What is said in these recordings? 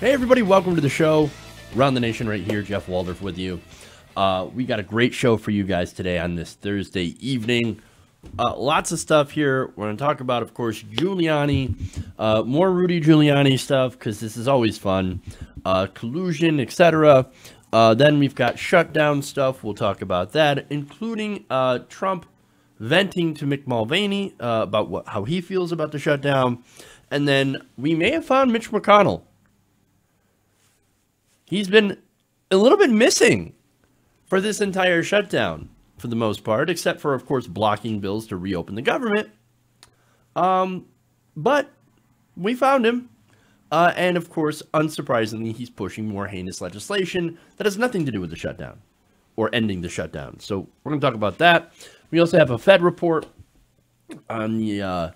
Hey everybody, welcome to the show. Around the Nation right here, Jeff Waldorf with you. We got a great show for you guys today on this Thursday evening. Lots of stuff here. We're going to talk about, of course, Giuliani, more Rudy Giuliani stuff, because this is always fun, collusion, etc. Then we've got shutdown stuff. We'll talk about that, including Trump venting to Mick Mulvaney about how he feels about the shutdown. And then we may have found Mitch McConnell. He's been a little bit missing for this entire shutdown, for the most part, except for, of course, blocking bills to reopen the government. But we found him. And, of course, unsurprisingly, he's pushing more heinous legislation that has nothing to do with the shutdown or ending the shutdown. So we're going to talk about that. We also have a Fed report on the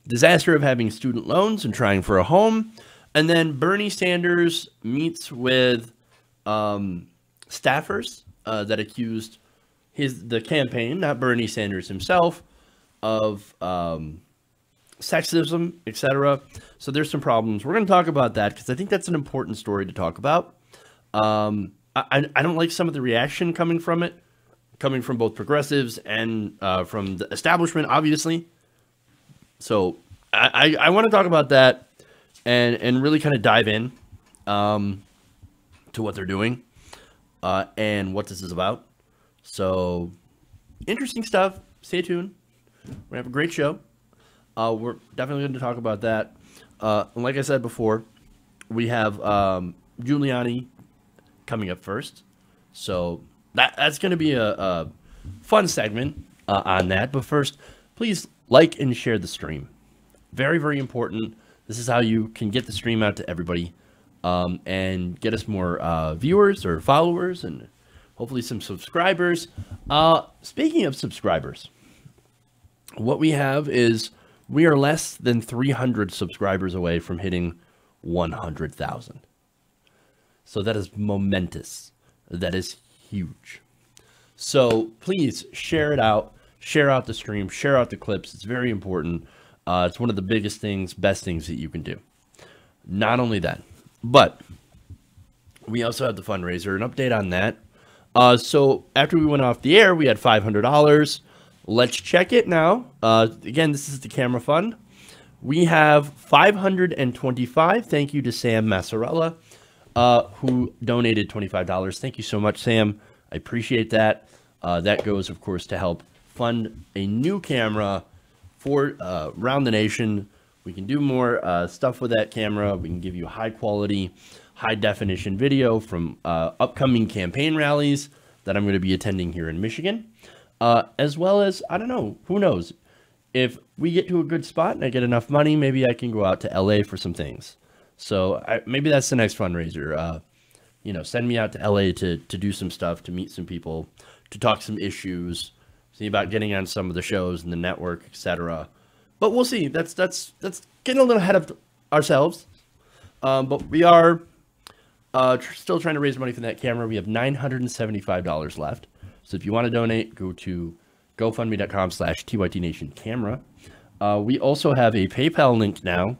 disaster of having student loans and trying for a home. And then Bernie Sanders meets with staffers that accused the campaign, not Bernie Sanders himself, of sexism, etc. So there's some problems. We're going to talk about that because I think that's an important story to talk about. I don't like some of the reaction coming from it, coming from both progressives and from the establishment, obviously. So I want to talk about that. And really kind of dive in to what they're doing and what this is about. So, interesting stuff. Stay tuned. We're going to have a great show. We're definitely going to talk about that. And like I said before, we have Giuliani coming up first. So, that's going to be a fun segment on that. But first, please like and share the stream. Very, very important. This is how you can get the stream out to everybody and get us more viewers or followers and hopefully some subscribers. Speaking of subscribers, what we have is we are less than 300 subscribers away from hitting 100,000. So that is momentous. That is huge. So please share it out. Share out the stream. Share out the clips. It's very important. It's one of the biggest things, best things that you can do. Not only that, but we also have the fundraiser, an update on that. So after we went off the air, we had $500. Let's check it now. Again, this is the camera fund. We have $525. Thank you to Sam Massarella, who donated $25. Thank you so much, Sam. I appreciate that. That goes, of course, to help fund a new camera for Around the Nation. We can do more stuff with that camera. We can give you high quality, high definition video from upcoming campaign rallies that I'm going to be attending here in Michigan. As well as, I don't know, who knows? If we get to a good spot and I get enough money, maybe I can go out to LA for some things. So maybe that's the next fundraiser. Send me out to LA to do some stuff, to meet some people, to talk some issues, see about getting on some of the shows in the network, etc. But we'll see. That's getting a little ahead of ourselves. But we are still trying to raise money for that camera. We have $975 left. So if you want to donate, go to gofundme.com/tytnationcamera. We also have a PayPal link now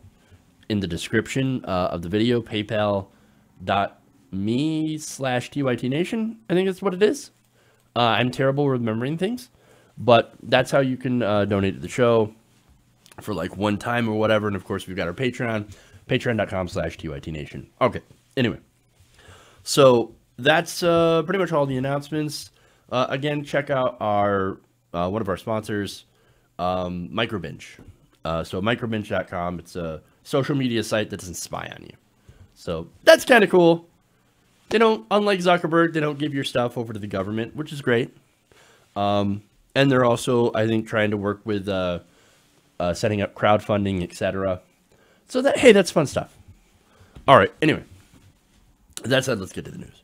in the description of the video, paypal.me/tytnation. I think that's what it is. I'm terrible remembering things. But that's how you can donate to the show for like one time or whatever. And of course, we've got our Patreon, patreon.com/tytnation. Okay. Anyway, so that's pretty much all the announcements. Again, check out our one of our sponsors, Microbinge. So microbinge.com. It's a social media site that doesn't spy on you. So that's kind of cool. They don't, unlike Zuckerberg, they don't give your stuff over to the government, which is great. And they're also, I think, trying to work with setting up crowdfunding, etc. So that's fun stuff. All right. Anyway, that said, let's get to the news.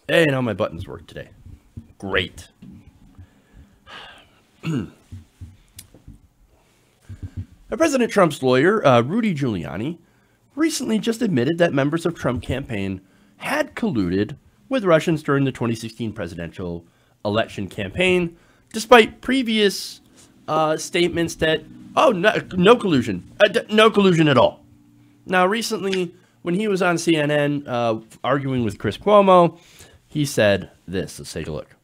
Hey, now my buttons work today. Great. President Trump's lawyer, Rudy Giuliani, recently just admitted that members of Trump campaign had colluded with Russians during the 2016 presidential election campaign, despite previous statements that, oh, no collusion, no collusion at all. Now, recently, when he was on CNN arguing with Chris Cuomo, he said this. Let's take a look.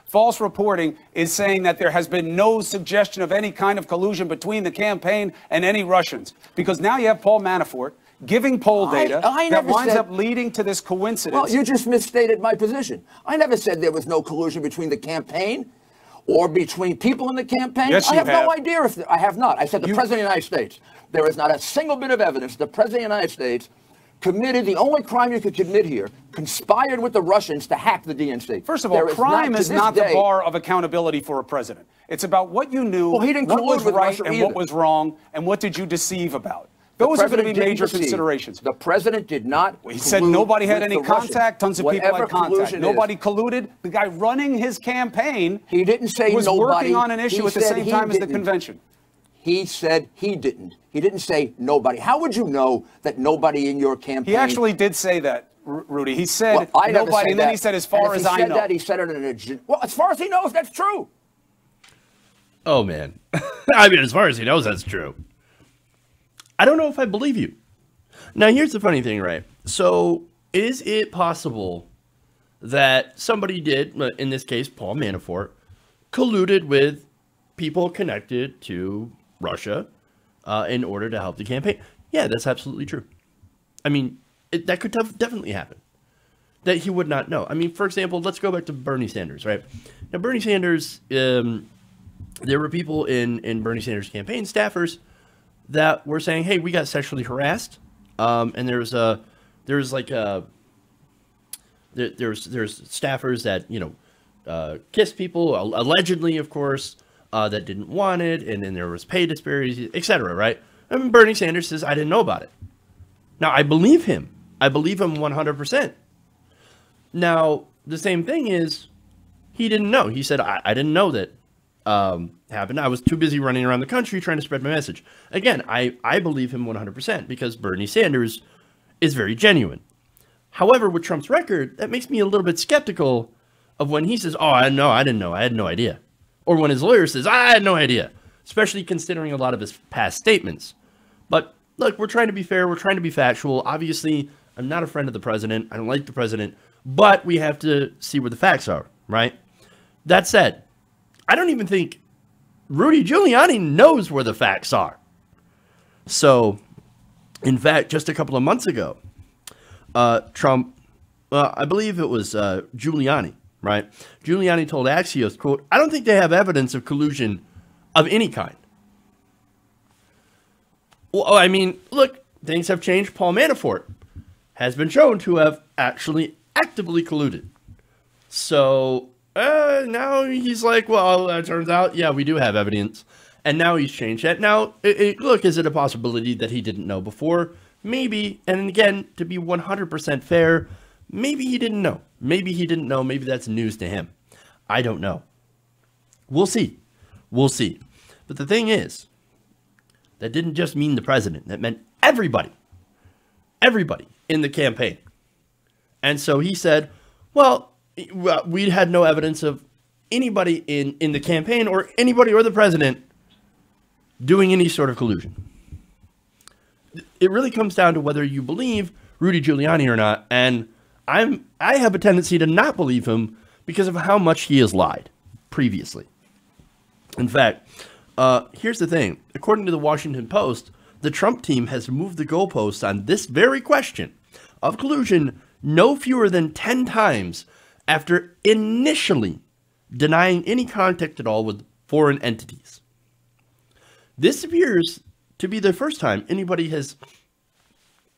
False reporting is saying that there has been no suggestion of any kind of collusion between the campaign and any Russians. Because now you have Paul Manafort giving poll data that winds up leading to this coincidence. Well, you just misstated my position. I never said there was no collusion between the campaign or between people in the campaign. Yes, I have no idea if I have not. I said the President of the United States. There is not a single bit of evidence the President of the United States committed the only crime you could commit here, conspired with the Russians to hack the DNC. First of all, crime is not the bar of accountability for a president. It's about what you knew, what was right and what was wrong, and what did you deceive about. Those are going to be major considerations. The president did not. He said nobody had any contact. Tons of people had contact. Nobody colluded. The guy running his campaign, he didn't say was nobody. Working on an issue at the same time as the convention. He said he didn't. He didn't say nobody. How would you know that nobody in your campaign? He actually did say that, Rudy. He said nobody, and then he said, as far as I know. He said it in a. Well, as far as he knows, that's true. Oh, man. I mean, as far as he knows, that's true. I don't know if I believe you. Now, here's the funny thing, right? So, is it possible that somebody did, in this case, Paul Manafort, colluded with people connected to Russia in order to help the campaign? Yeah, that's absolutely true. I mean, that could definitely happen. That he would not know. I mean, for example, let's go back to Bernie Sanders, right? Now, Bernie Sanders, there were people in Bernie Sanders' campaign, staffers, that were saying, "Hey, we got sexually harassed," and there's staffers that kissed people allegedly, of course, that didn't want it, and then there was pay disparities, etc. Right? I mean, Bernie Sanders says, "I didn't know about it." Now, I believe him. I believe him 100%. Now, the same thing is, he didn't know. He said, "I didn't know that." Happened. I was too busy running around the country trying to spread my message. Again, I believe him 100% because Bernie Sanders is very genuine. However, with Trump's record, that makes me a little bit skeptical of when he says, "Oh, I didn't know, I had no idea," or when his lawyer says, "I had no idea," especially considering a lot of his past statements. But look, we're trying to be fair. We're trying to be factual. Obviously, I'm not a friend of the president. I don't like the president, but we have to see where the facts are, right? That said, I don't even think Rudy Giuliani knows where the facts are. So, in fact, just a couple of months ago, Trump, I believe it was Giuliani, right? Giuliani told Axios, quote, "I don't think they have evidence of collusion of any kind." Well, I mean, look, things have changed. Paul Manafort has been shown to have actually actively colluded. So now he's like, well, it turns out, yeah, we do have evidence. And now he's changed that. Now, look, is it a possibility that he didn't know before? Maybe. And again, to be 100% fair, maybe he didn't know. Maybe he didn't know. Maybe that's news to him. I don't know. We'll see. We'll see. But the thing is, that didn't just mean the president. That meant everybody. Everybody in the campaign. And so he said, well, we had no evidence of anybody in the campaign or anybody or the president doing any sort of collusion. It really comes down to whether you believe Rudy Giuliani or not. And I have a tendency to not believe him because of how much he has lied previously. In fact, here's the thing. According to the Washington Post, the Trump team has moved the goalposts on this very question of collusion no fewer than 10 times after initially denying any contact at all with foreign entities. This appears to be the first time anybody has,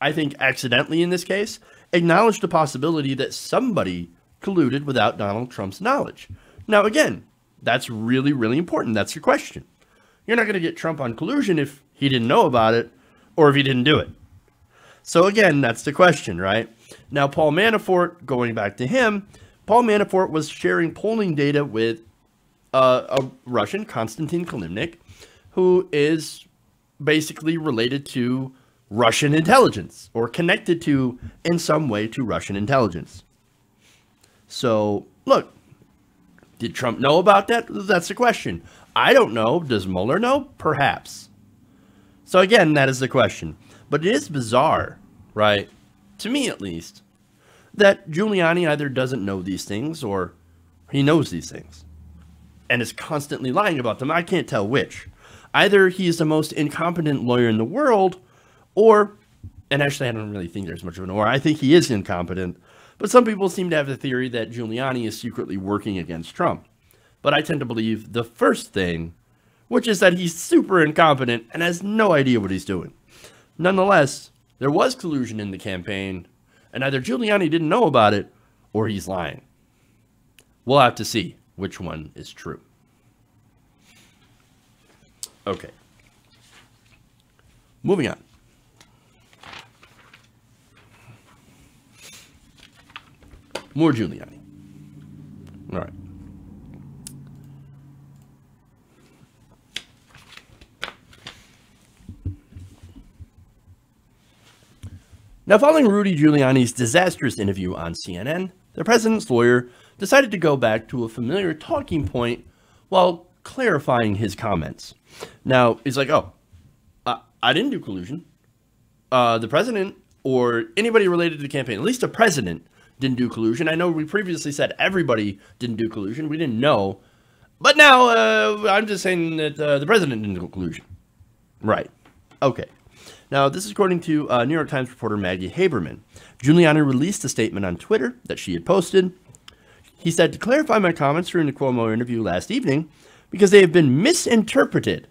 I think accidentally in this case, acknowledged the possibility that somebody colluded without Donald Trump's knowledge. Now again, that's really, really important. That's your question. You're not going to get Trump on collusion if he didn't know about it or if he didn't do it. So again, that's the question, right? Now, Paul Manafort, going back to him, Paul Manafort was sharing polling data with a Russian, Konstantin Kilimnik, who is basically related to Russian intelligence or connected to, in some way, to Russian intelligence. So, look, did Trump know about that? That's the question. I don't know. Does Mueller know? Perhaps. So again, that is the question. But it is bizarre, right? To me at least, that Giuliani either doesn't know these things or he knows these things and is constantly lying about them. I can't tell which. Either he's the most incompetent lawyer in the world, or, and actually I don't really think there's much of an or, I think he is incompetent, but some people seem to have the theory that Giuliani is secretly working against Trump. But I tend to believe the first thing, which is that he's super incompetent and has no idea what he's doing. Nonetheless, there was collusion in the campaign, and either Giuliani didn't know about it, or he's lying. We'll have to see which one is true. Okay. Moving on. More Giuliani. All right. Now, following Rudy Giuliani's disastrous interview on CNN, the president's lawyer decided to go back to a familiar talking point while clarifying his comments. Now, he's like, oh, I didn't do collusion. The president or anybody related to the campaign, at least the president, didn't do collusion. I know we previously said everybody didn't do collusion. We didn't know. But now I'm just saying that the president didn't do collusion. Right. Okay. Now, this is according to New York Times reporter Maggie Haberman. Giuliani released a statement on Twitter that she had posted. He said, to clarify my comments during the Cuomo interview last evening, because they have been misinterpreted,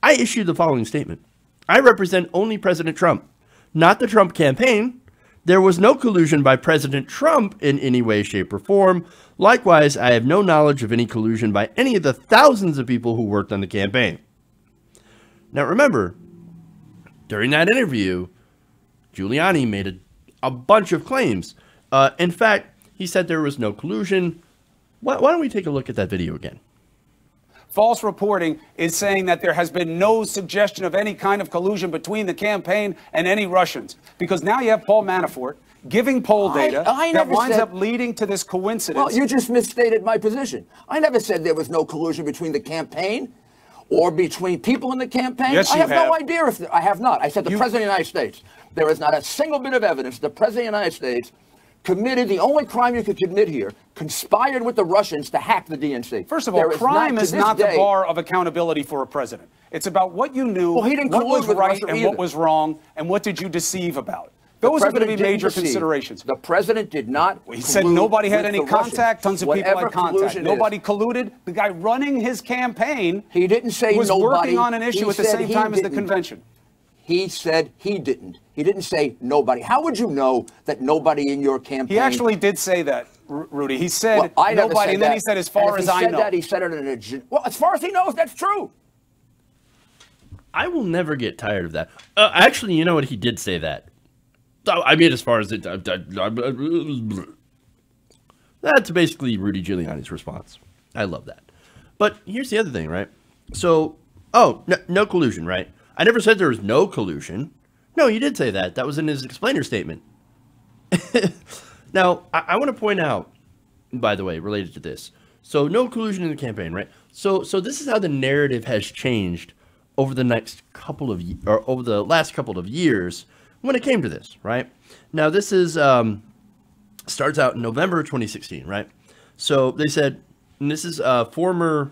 I issued the following statement. I represent only President Trump, not the Trump campaign. There was no collusion by President Trump in any way, shape, or form. Likewise, I have no knowledge of any collusion by any of the thousands of people who worked on the campaign. Now, remember, during that interview, Giuliani made a bunch of claims. In fact, he said there was no collusion. Why don't we take a look at that video again? False reporting is saying that there has been no suggestion of any kind of collusion between the campaign and any Russians. Because now you have Paul Manafort giving poll data that winds up leading to this coincidence. Well, you just misstated my position. I never said there was no collusion between the campaign or between people in the campaign. Yes, I have no idea if I have not. I said the President of the United States. There is not a single bit of evidence the President of the United States committed the only crime you could commit here, conspired with the Russians to hack the DNC. First of all, crime is not the bar of accountability for a president. It's about what you knew, what was right and what was wrong, and what did you deceive about. Those are going to be major considerations. The president did not. He said nobody had any contact. Tons of people had contact. Nobody colluded. The guy running his campaign he didn't say was nobody. Working on an issue at the same time as the convention. He said he didn't. He didn't say nobody. How would you know that nobody in your campaign? He actually did say that, Rudy. He said nobody, and then he said, as far as I know. He said it in a... Well, as far as he knows, that's true. I will never get tired of that. Actually, you know what? He did say that. I mean, as far as it... That's basically Rudy Giuliani's response. I love that. But here's the other thing, right? So, no collusion, right? I never said there was no collusion. No, you did say that. That was in his explainer statement. Now, I want to point out, by the way, related to this. So, no collusion in the campaign, right? So this is how the narrative has changed over the over the last couple of years when it came to this, right? Now, this is starts out in November 2016, right? So they said, and this is former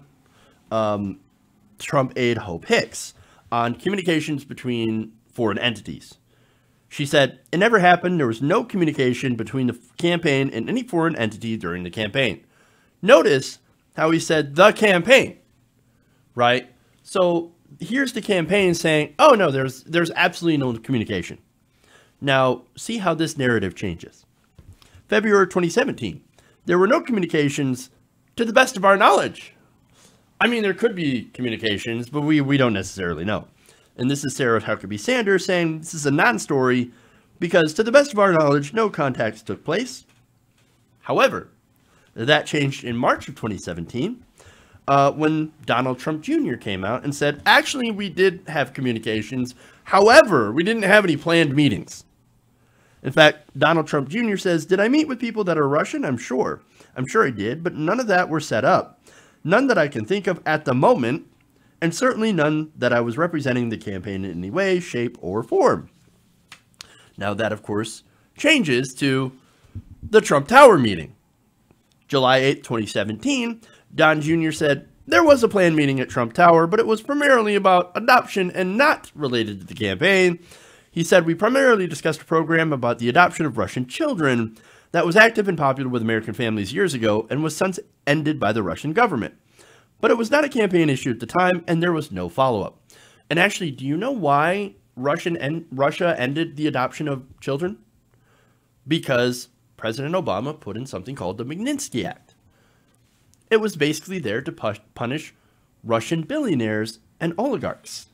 Trump aide Hope Hicks on communications between foreign entities. She said, it never happened. There was no communication between the campaign and any foreign entity during the campaign. Notice how he said the campaign, right? So here's the campaign saying, oh no, there's absolutely no communication. Now, see how this narrative changes. February 2017, there were no communications to the best of our knowledge. I mean, there could be communications, but we don't necessarily know. And this is Sarah Huckabee Sanders saying this is a non-story because to the best of our knowledge, no contacts took place. However, that changed in March of 2017 when Donald Trump Jr. came out and said, actually, we did have communications. However, we didn't have any planned meetings. In fact, Donald Trump Jr. says, did I meet with people that are Russian? I'm sure I did, but none of that were set up. None that I can think of at the moment, and certainly none that I was representing the campaign in any way, shape, or form. Now that, of course, changes to the Trump Tower meeting. July 8, 2017, Don Jr. said, there was a planned meeting at Trump Tower, but it was primarily about adoption and not related to the campaign. He said, we primarily discussed a program about the adoption of Russian children that was active and popular with American families years ago and was since ended by the Russian government. But it was not a campaign issue at the time, and there was no follow-up. And actually, do you know why Russia ended the adoption of children? Because President Obama put in something called the Magnitsky Act. It was basically there to punish Russian billionaires and oligarchs.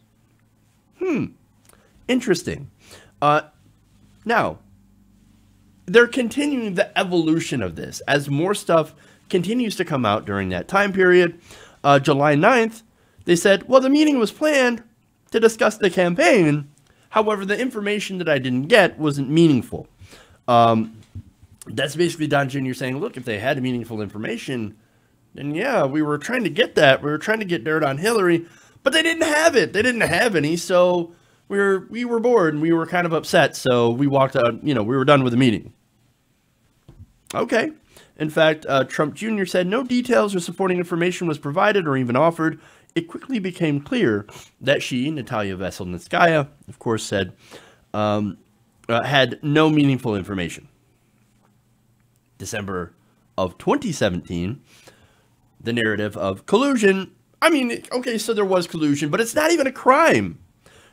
Interesting. Now, they're continuing the evolution of this as more stuff continues to come out during that time period. July 9th, they said, well, the meeting was planned to discuss the campaign. However, the information that I didn't get wasn't meaningful. That's basically Don Jr. saying, look, if they had meaningful information, then yeah, we were trying to get that. We were trying to get dirt on Hillary, but they didn't have it. They didn't have any, so we were bored and we were kind of upset, so we walked out, we were done with the meeting. Okay. In fact, Trump Jr. said no details or supporting information was provided or even offered. It quickly became clear that she, Natalia Veselnitskaya, of course, said, had no meaningful information. December of 2017, the narrative of collusion. I mean, okay, so there was collusion, but it's not even a crime.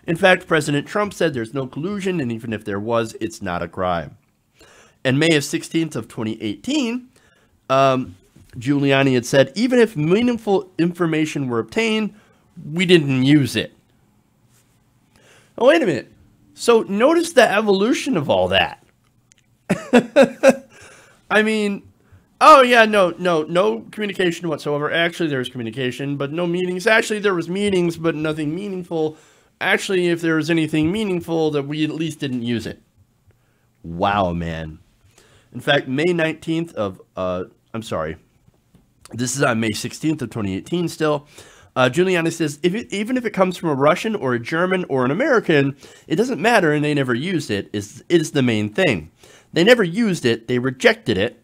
In fact, President Trump said there's no collusion, and even if there was, it's not a crime. In May of 16th of 2018, Giuliani had said, even if meaningful information were obtained, we didn't use it. Oh, wait a minute. So notice the evolution of all that. I mean, oh yeah, no communication whatsoever. Actually, there was communication, but no meetings. Actually, there was meetings, but nothing meaningful. Actually, if there was anything meaningful, that we at least didn't use it. Wow, man. In fact, May 19th of, this is on May 16th of 2018 still. Giuliani says, even if it comes from a Russian or a German or an American, it doesn't matter, and they never used it, is the main thing. They never used it, they rejected it,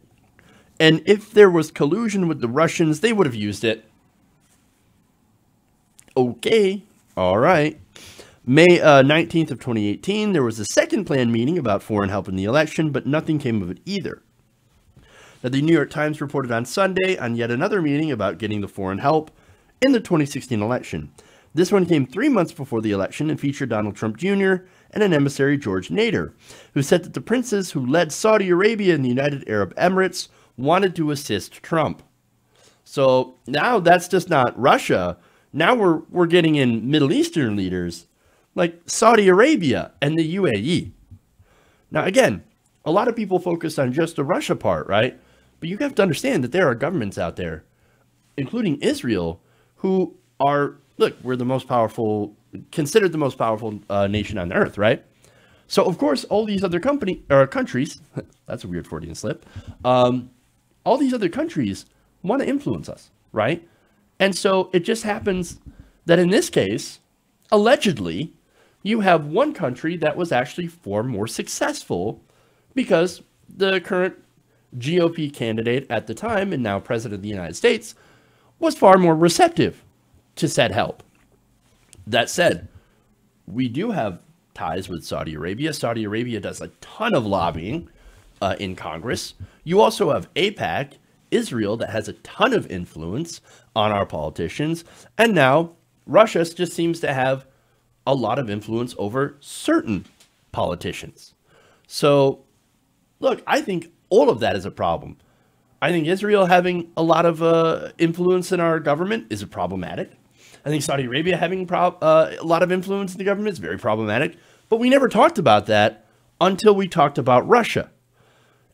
and if there was collusion with the Russians, they would have used it. Okay, all right. May 19th of 2018, there was a second planned meeting about foreign help in the election, but nothing came of it either. Now, the New York Times reported on Sunday on yet another meeting about getting the foreign help in the 2016 election. This one came 3 months before the election and featured Donald Trump Jr. and an emissary, George Nader, who said that the princes who led Saudi Arabia and the United Arab Emirates wanted to assist Trump. So now that's just not Russia. Now we're getting in Middle Eastern leaders like Saudi Arabia and the UAE. Now, again, a lot of people focus on just the Russia part, right? But you have to understand that there are governments out there, including Israel, who are, look, we're the most powerful, considered the most powerful nation on earth, right? So, of course, all these other countries, that's a weird Freudian slip, all these other countries want to influence us, right? And so it just happens that in this case, allegedly, you have one country that was actually far more successful because the current GOP candidate at the time and now president of the United States was far more receptive to said help. That said, we do have ties with Saudi Arabia. Saudi Arabia does a ton of lobbying in Congress. You also have AIPAC, Israel, that has a ton of influence on our politicians. And now Russia just seems to have a lot of influence over certain politicians. So, look, I think all of that is a problem. I think Israel having a lot of influence in our government is problematic. I think Saudi Arabia having a lot of influence in the government is very problematic. But we never talked about that until we talked about Russia.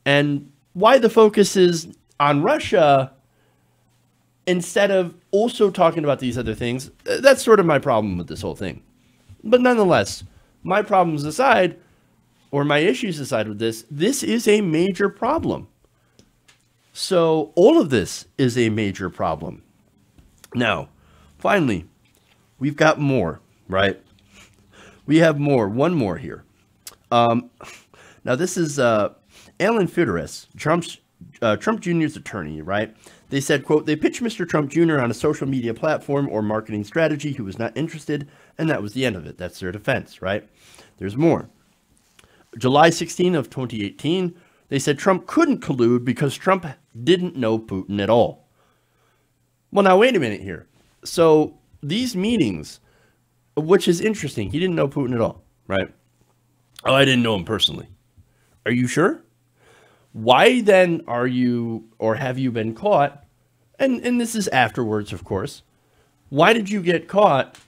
And why the focus is on Russia instead of also talking about these other things, that's sort of my problem with this whole thing. But nonetheless, my problems aside, or my issues aside with this, this is a major problem. So all of this is a major problem. Now, finally, we've got more, right? We have more. One more here. Now, this is Alan Figueres, Trump Jr.'s attorney, right? They said, quote, they pitched Mr. Trump Jr. on a social media platform or marketing strategy who was not interested, and that was the end of it. That's their defense, right? There's more. July 16 of 2018, they said Trump couldn't collude because Trump didn't know Putin at all. Well, now, wait a minute here. So these meetings, which is interesting, he didn't know Putin at all, right? Oh, I didn't know him personally. Are you sure? Why then are you, or have you been caught? And this is afterwards, of course. Why did you get caught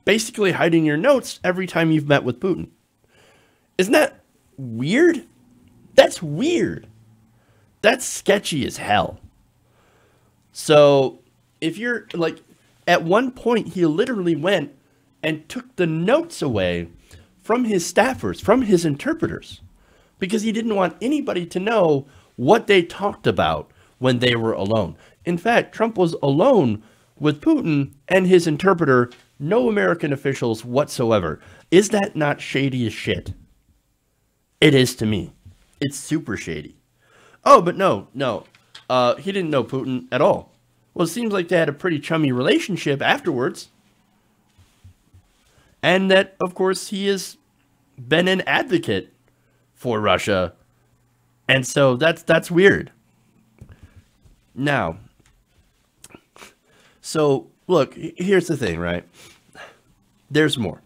basically hiding your notes every time you've met with Putin? Isn't that weird? That's weird. That's sketchy as hell. So if you're like, at one point, he literally went and took the notes away from his staffers, from his interpreters, because he didn't want anybody to know what they talked about when they were alone. In fact, Trump was alone with Putin and his interpreter, no American officials whatsoever. Is that not shady as shit? It is to me. It's super shady. Oh, but no. He didn't know Putin at all. Well, it seems like they had a pretty chummy relationship afterwards. And that, of course, he has been an advocate for Russia. And so that's weird. Now, so look, here's the thing, right? There's more.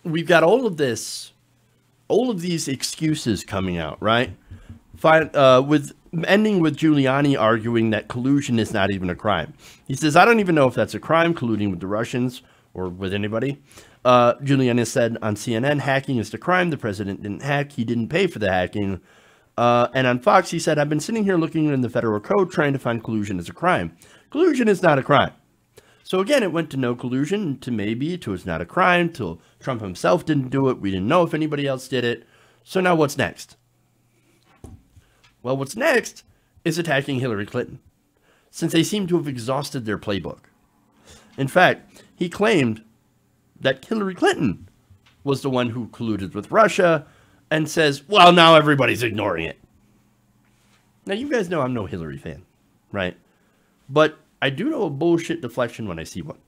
We've got all of these excuses coming out, right? With ending with Giuliani arguing that collusion is not even a crime. He says, I don't even know if that's a crime, colluding with the Russians or with anybody. Giuliani said on CNN, hacking is the crime. The president didn't hack. He didn't pay for the hacking. And on Fox, he said, I've been sitting here looking in the federal code trying to find collusion as a crime. Collusion is not a crime. So again, it went to no collusion, to maybe, to it's not a crime, till Trump himself didn't do it. We didn't know if anybody else did it. So now what's next? Well, what's next is attacking Hillary Clinton, since they seem to have exhausted their playbook. In fact, he claimed that Hillary Clinton was the one who colluded with Russia and says, well, now everybody's ignoring it. Now, you guys know I'm no Hillary fan, right? But I do know a bullshit deflection when I see one.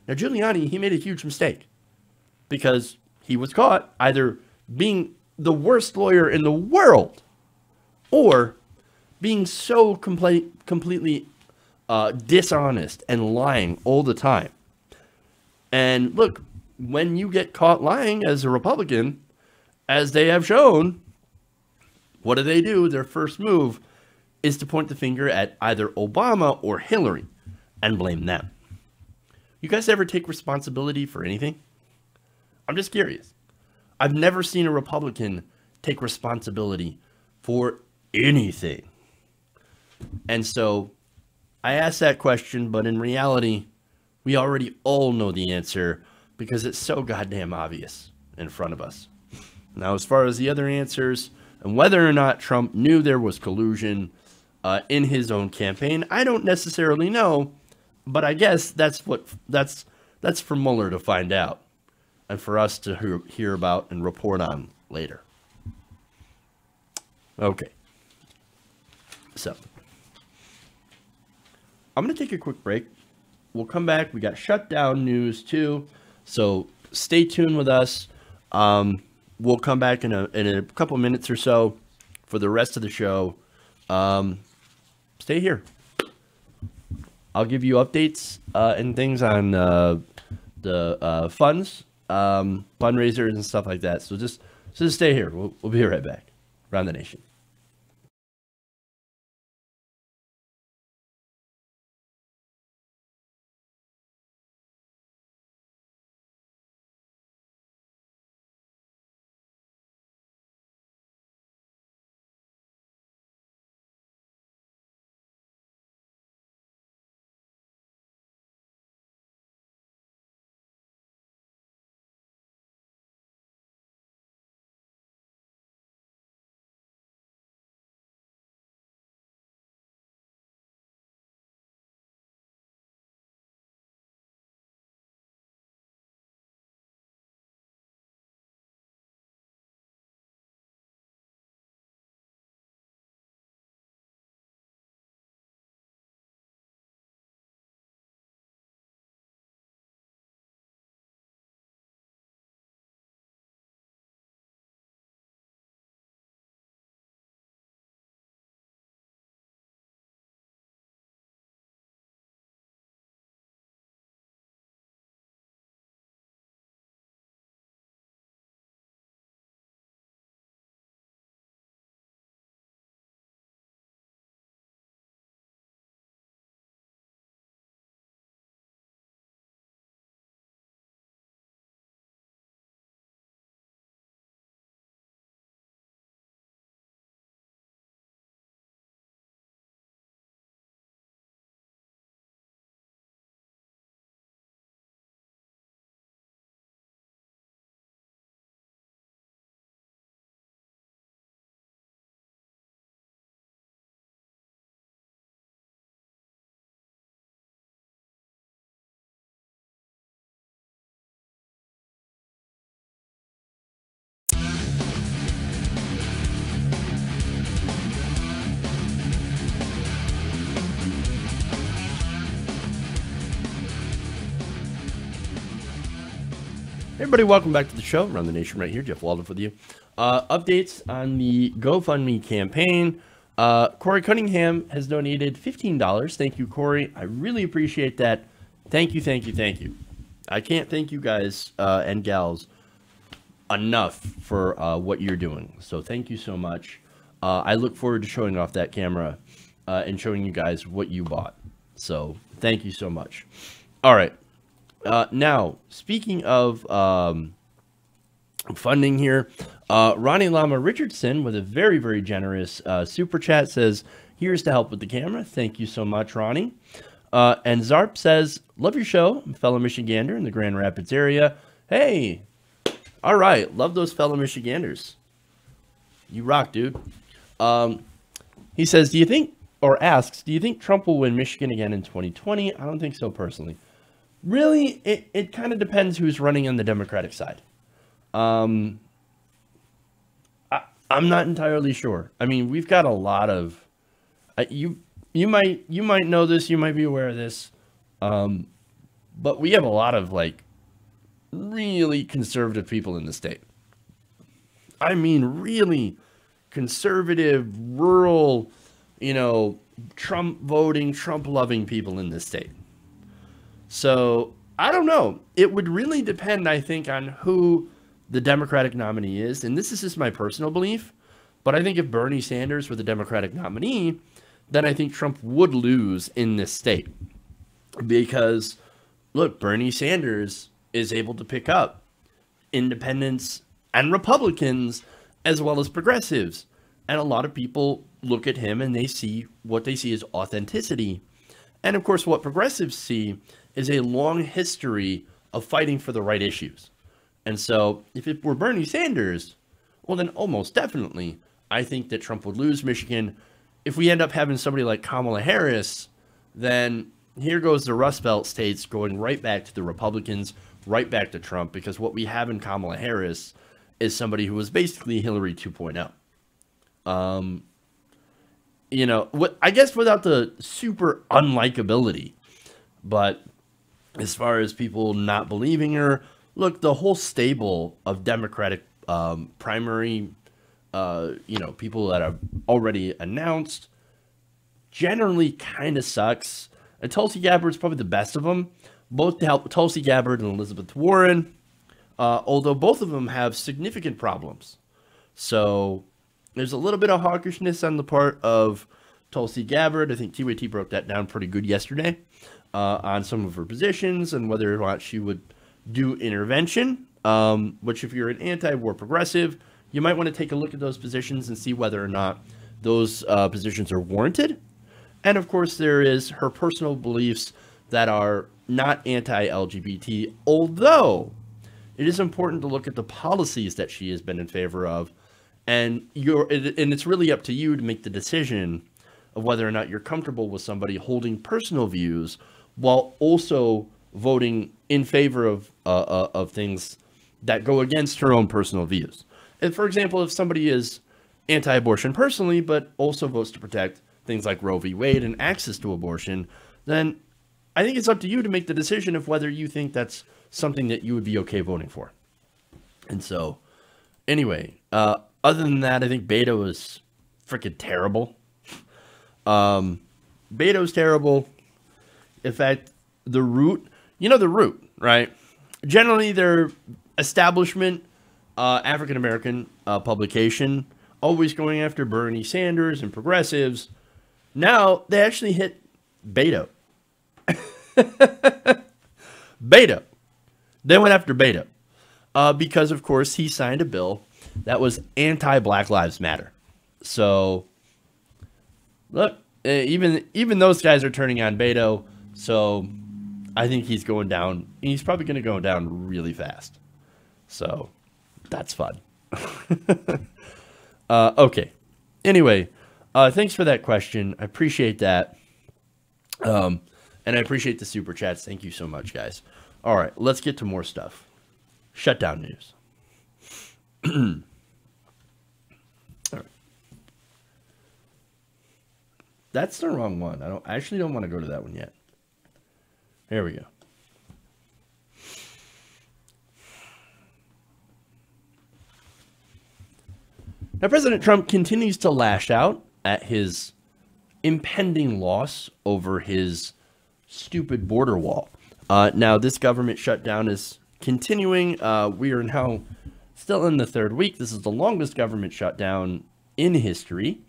Now, Giuliani, he made a huge mistake because he was caught either being the worst lawyer in the world or being so completely dishonest and lying all the time. And look, when you get caught lying as a Republican, as they have shown, what do? Their first move is to point the finger at either Obama or Hillary and blame them. You guys ever take responsibility for anything? I'm just curious. I've never seen a Republican take responsibility for anything. And so I asked that question, but in reality, we already all know the answer because it's so goddamn obvious in front of us. Now, as far as the other answers and whether or not Trump knew there was collusion in his own campaign, I don't necessarily know, but I guess that's for Mueller to find out and for us to hear about and report on later. Okay. So, I'm going to take a quick break. We'll come back. We got shutdown news too. So stay tuned with us. We'll come back in a couple minutes or so for the rest of the show. Stay here. I'll give you updates and things on the funds, fundraisers and stuff like that. So just stay here. We'll be right back. Around the Nation. Everybody, welcome back to the show. Around the Nation right here. Jeff Waldorf with you. Updates on the GoFundMe campaign. Corey Cunningham has donated $15. Thank you, Corey. I really appreciate that. Thank you, thank you, thank you. I can't thank you guys and gals enough for what you're doing. So thank you so much. I look forward to showing off that camera and showing you guys what you bought. So thank you so much. All right. Now, speaking of funding here, Ronnie Lama Richardson with a very, very generous super chat says, here's to help with the camera. Thank you so much, Ronnie. And Zarp says, love your show. I'm a fellow Michigander in the Grand Rapids area. Hey, all right. Love those fellow Michiganders. You rock, dude. He says, do you think Trump will win Michigan again in 2020? I don't think so, personally. Really, it kind of depends who's running on the Democratic side. I'm not entirely sure. I mean, we've got a lot of you might know this, you might be aware of this, but we have a lot of like really conservative people in the state. I mean, really conservative, rural, Trump voting, Trump loving people in this state. So I don't know. It would really depend, I think, on who the Democratic nominee is. And this is just my personal belief. But I think if Bernie Sanders were the Democratic nominee, then I think Trump would lose in this state. Because, look, Bernie Sanders is able to pick up independents and Republicans as well as progressives. And a lot of people look at him and they see what they see as authenticity. And, of course, what progressives see is a long history of fighting for the right issues. And so if it were Bernie Sanders, well, then almost definitely, I think that Trump would lose Michigan. If we end up having somebody like Kamala Harris, then here goes the Rust Belt states going right back to the Republicans, right back to Trump, because what we have in Kamala Harris is somebody who was basically Hillary 2.0. I guess without the super unlikability, but as far as people not believing her, look, the whole stable of Democratic primary, people that have already announced generally kind of sucks. And Tulsi Gabbard's probably the best of them, both Tulsi Gabbard and Elizabeth Warren, although both of them have significant problems. So there's a little bit of hawkishness on the part of Tulsi Gabbard. I think TYT broke that down pretty good yesterday on some of her positions and whether or not she would do intervention, which if you're an anti-war progressive, you might want to take a look at those positions and see whether or not those positions are warranted. And of course, there is her personal beliefs that are not anti-LGBT, although it is important to look at the policies that she has been in favor of. And it's really up to you to make the decision of whether or not you're comfortable with somebody holding personal views while also voting in favor of things that go against her own personal views. And for example, if somebody is anti-abortion personally, but also votes to protect things like Roe v. Wade and access to abortion, then I think it's up to you to make the decision of whether you think that's something that you would be okay voting for. And so, anyway, other than that, I think Beto is freaking terrible. Beto's terrible. In fact, the Root, the Root, right? Generally, they're establishment, African-American publication, always going after Bernie Sanders and progressives. Now, they actually hit Beto. Beto. They went after Beto. Because, of course, he signed a bill that was anti-Black Lives Matter. So, look, even those guys are turning on Beto. So, I think he's going down. He's probably going to go down really fast. So, that's fun. Okay. Anyway, thanks for that question. I appreciate that. And I appreciate the super chats. Thank you so much, guys. All right, let's get to more stuff. Shutdown news. All right. That's the wrong one. I actually don't want to go to that one yet. Here we go. Now, President Trump continues to lash out at his impending loss over his stupid border wall. Now, this government shutdown is continuing. We are now still in the third week. This is the longest government shutdown in history,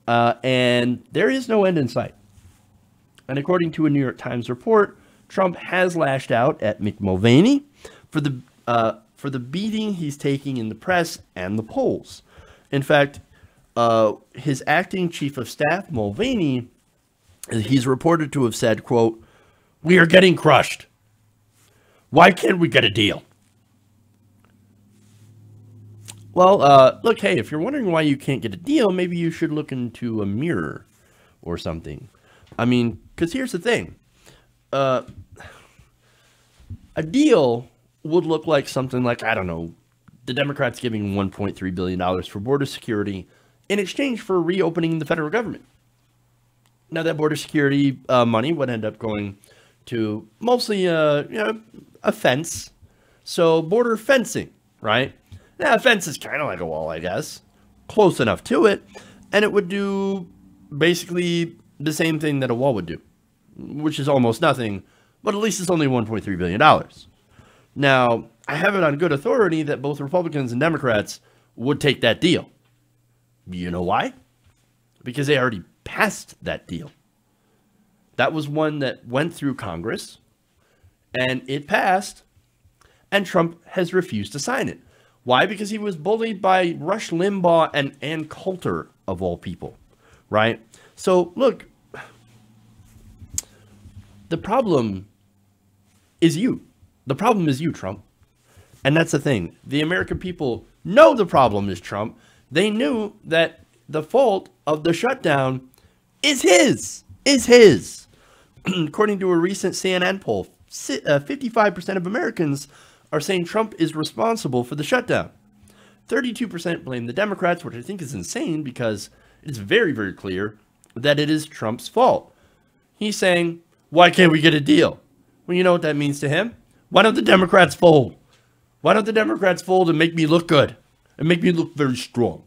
and there is no end in sight. And according to a New York Times report, Trump has lashed out at Mick Mulvaney for the beating he's taking in the press and the polls. In fact, his acting chief of staff, Mulvaney, he's reported to have said, quote, "We are getting crushed. Why can't we get a deal?" Well, look, hey, if you're wondering why you can't get a deal, maybe you should look into a mirror or something. I mean, because here's the thing. A deal would look like something like, I don't know, the Democrats giving $1.3 billion for border security in exchange for reopening the federal government. Now, that border security money would end up going to mostly a fence. So border fencing, right? Now, a fence is kind of like a wall, I guess. Close enough to it. And it would do basically the same thing that a wall would do, which is almost nothing, but at least it's only $1.3 billion. Now, I have it on good authority that both Republicans and Democrats would take that deal. You know why? Because they already passed that deal. That was one that went through Congress, and it passed, and Trump has refused to sign it. Why? Because he was bullied by Rush Limbaugh and Ann Coulter, of all people, right? So, look, the problem is you. The problem is you, Trump. And that's the thing. The American people know the problem is Trump. They knew that the fault of the shutdown is his. According to a recent CNN poll, 55% of Americans are saying Trump is responsible for the shutdown. 32% blame the Democrats, which I think is insane because it's very, very clear that it is Trump's fault. He's saying, why can't we get a deal? Well, you know what that means to him? Why don't the Democrats fold? Why don't the Democrats fold and make me look good? And make me look very strong?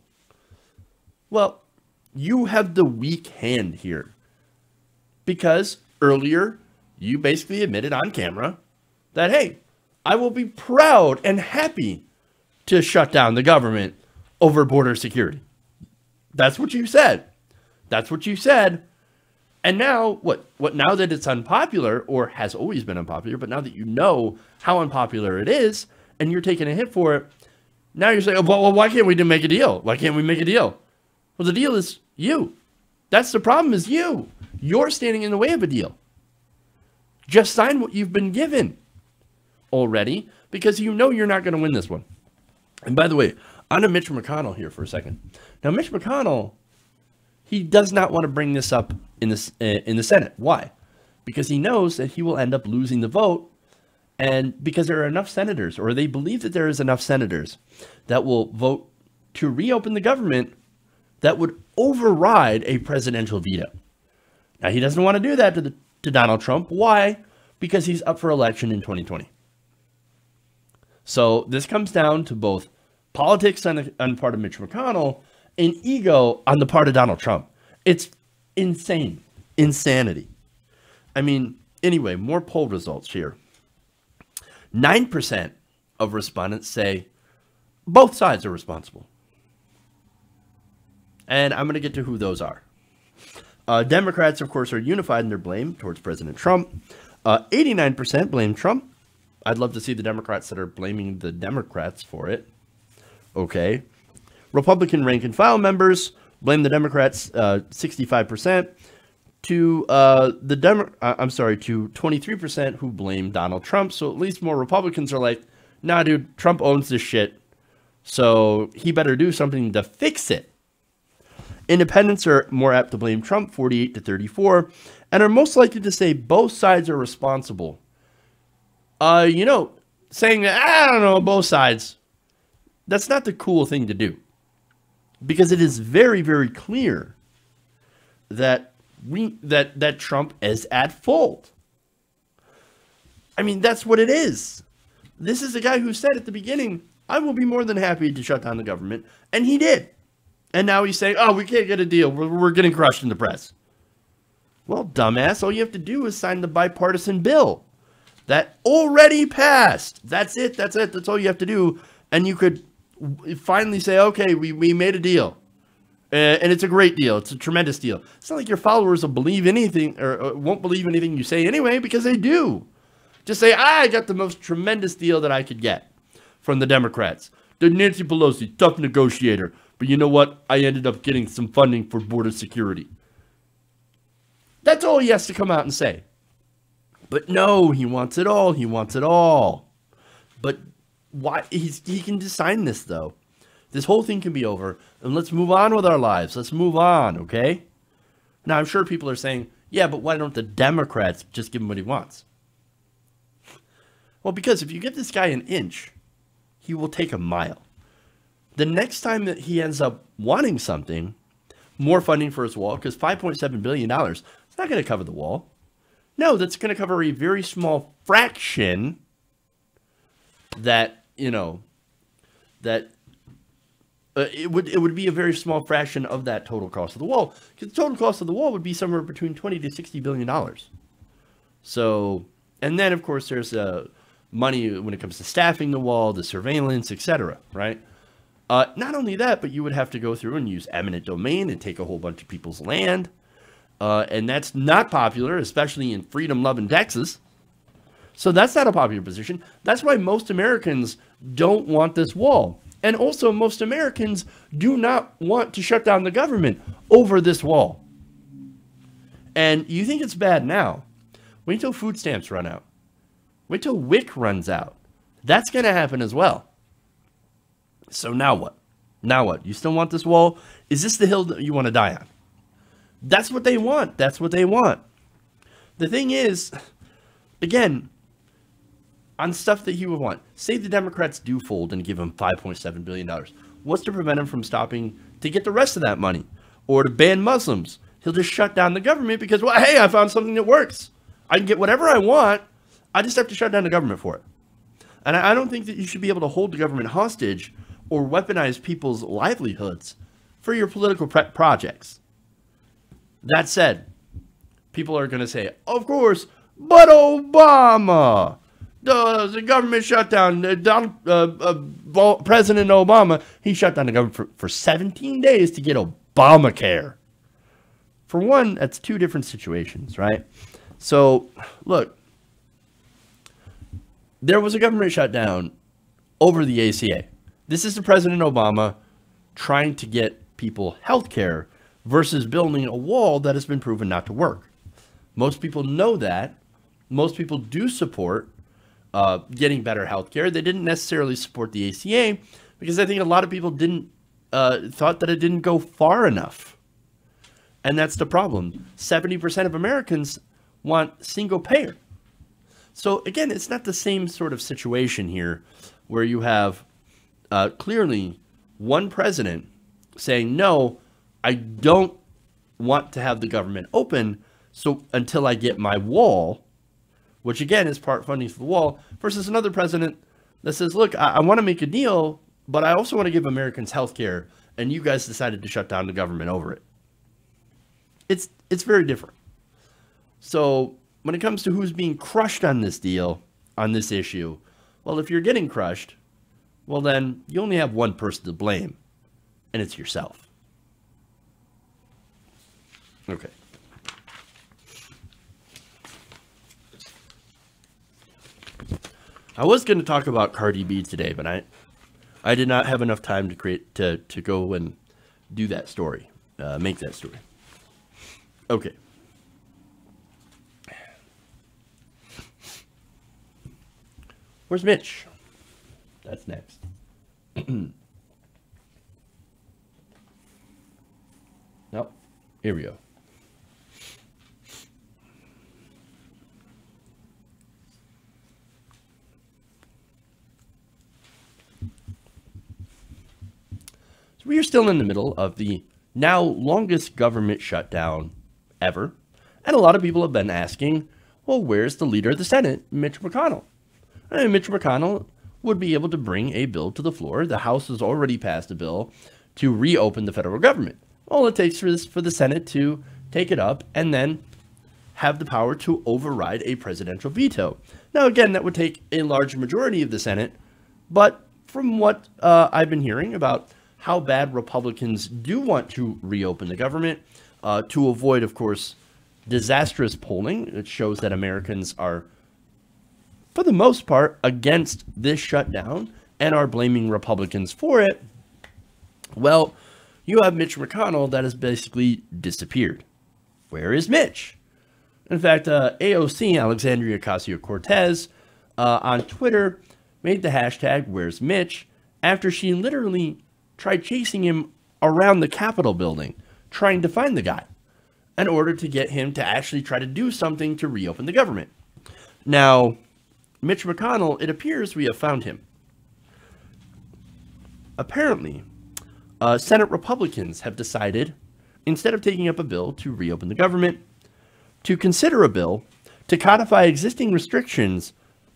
Well, you have the weak hand here. Because earlier, you basically admitted on camera that, hey, I will be proud and happy to shut down the government over border security. That's what you said. That's what you said. And now, what now that it's unpopular, or has always been unpopular, but now that you know how unpopular it is, and you're taking a hit for it, now you're saying, well, why can't we make a deal? Why can't we make a deal? Well, the deal is you. That's the problem, is you. You're standing in the way of a deal. Just sign what you've been given already, because you know you're not going to win this one. And by the way, on to Mitch McConnell here for a second. Now, Mitch McConnell, he does not want to bring this up in the Senate. Why? Because he knows that he will end up losing the vote, and because there are enough senators, or they believe that there is enough senators that will vote to reopen the government that would override a presidential veto. Now, he doesn't want to do that to Donald Trump. Why? Because he's up for election in 2020. So this comes down to both politics on the part of Mitch McConnell and ego on the part of Donald Trump. It's insane. Insanity. I mean, anyway, more poll results here. 9% of respondents say both sides are responsible. And I'm going to get to who those are. Democrats, of course, are unified in their blame towards President Trump. 89% blame Trump. I'd love to see the Democrats that are blaming the Democrats for it. Okay. Republican rank and file members blame the Democrats 65% to to 23% who blame Donald Trump. So at least more Republicans are like, nah, dude, Trump owns this shit, so he better do something to fix it. Independents are more apt to blame Trump, 48 to 34, and are most likely to say both sides are responsible. Saying that, I don't know, both sides, that's not the cool thing to do. Because it is very, very clear that that Trump is at fault. I mean, that's what it is. This is the guy who said at the beginning, I will be more than happy to shut down the government. And he did. And now he's saying, oh, we can't get a deal. We're getting crushed in the press. Well, dumbass, all you have to do is sign the bipartisan bill that already passed. That's it. That's it. That's all you have to do. And you could finally say, okay, we made a deal. And it's a great deal. It's a tremendous deal. It's not like your followers will believe anything or won't believe anything you say anyway, because they do. Just say, I got the most tremendous deal that I could get from the Democrats. The Nancy Pelosi, tough negotiator. But you know what? I ended up getting some funding for border security. That's all he has to come out and say. But no, he wants it all. He wants it all. But why? He can just sign this, though. This whole thing can be over, and let's move on with our lives. Let's move on, okay? Now, I'm sure people are saying, yeah, but why don't the Democrats just give him what he wants? Well, because if you give this guy an inch, he will take a mile. The next time that he ends up wanting something, more funding for his wall, because $5.7 billion, it's not going to cover the wall. No, that's going to cover a very small fraction that, you know, that it would be a very small fraction of that total cost of the wall, because the total cost of the wall would be somewhere between $20 to $60 billion. So, and then, of course, there's money when it comes to staffing the wall, the surveillance, etc., right? Not only that, but you would have to go through and use eminent domain and take a whole bunch of people's land. And that's not popular, especially in freedom-loving Texas. So that's not a popular position. That's why most Americans don't want this wall. And also, most Americans do not want to shut down the government over this wall. And you think it's bad now. Wait till food stamps run out. Wait till WIC runs out. That's going to happen as well. So now what? Now what? You still want this wall? Is this the hill that you want to die on? That's what they want. That's what they want. The thing is, again, on stuff that he would want, say the Democrats do fold and give him $5.7 billion. What's to prevent him from stopping to get the rest of that money? Or to ban Muslims? He'll just shut down the government because, well, hey, I found something that works. I can get whatever I want. I just have to shut down the government for it. And I don't think that you should be able to hold the government hostage or weaponize people's livelihoods for your political projects. That said, people are going to say, of course, but Obama, the government shut down, President Obama, he shut down the government for 17 days to get Obamacare. For one, that's two different situations, right? So, look, there was a government shutdown over the ACA. This is the President Obama trying to get people health care versus building a wall that has been proven not to work. Most people know that. Most people do support getting better health care. They didn't necessarily support the ACA because I think a lot of people didn't thought that it didn't go far enough. And that's the problem. 70% of Americans want single payer. So again, it's not the same sort of situation here where you have clearly one president saying, no, I don't want to have the government open so until I get my wall, which again is part funding for the wall, versus another president that says, look, I want to make a deal, but I also want to give Americans health care, and you guys decided to shut down the government over it. It's very different. So when it comes to who's being crushed on this deal, on this issue, well, if you're getting crushed, well, then you only have one person to blame, and it's yourself. Okay. I was going to talk about Cardi B today, but I did not have enough time to go and do that story, make that story. Okay. Where's Mitch? That's next. Nope. Here we go. So we are still in the middle of the now longest government shutdown ever. And a lot of people have been asking, well, where's the leader of the Senate, Mitch McConnell? And Mitch McConnell would be able to bring a bill to the floor. The House has already passed a bill to reopen the federal government. All it takes is for the Senate to take it up and then have the power to override a presidential veto. Now, again, that would take a large majority of the Senate, but from what I've been hearing about how bad Republicans do want to reopen the government to avoid, of course, disastrous polling, it shows that Americans are, for the most part, against this shutdown and are blaming Republicans for it. Well, you have Mitch McConnell that has basically disappeared. Where is Mitch? In fact, AOC, Alexandria Ocasio-Cortez, on Twitter made the hashtag Where's Mitch after she literally tried chasing him around the Capitol building, trying to find the guy in order to get him to actually try to do something to reopen the government. Now, Mitch McConnell, it appears we have found him. Apparently, Senate Republicans have decided, instead of taking up a bill to reopen the government, to consider a bill to codify existing restrictions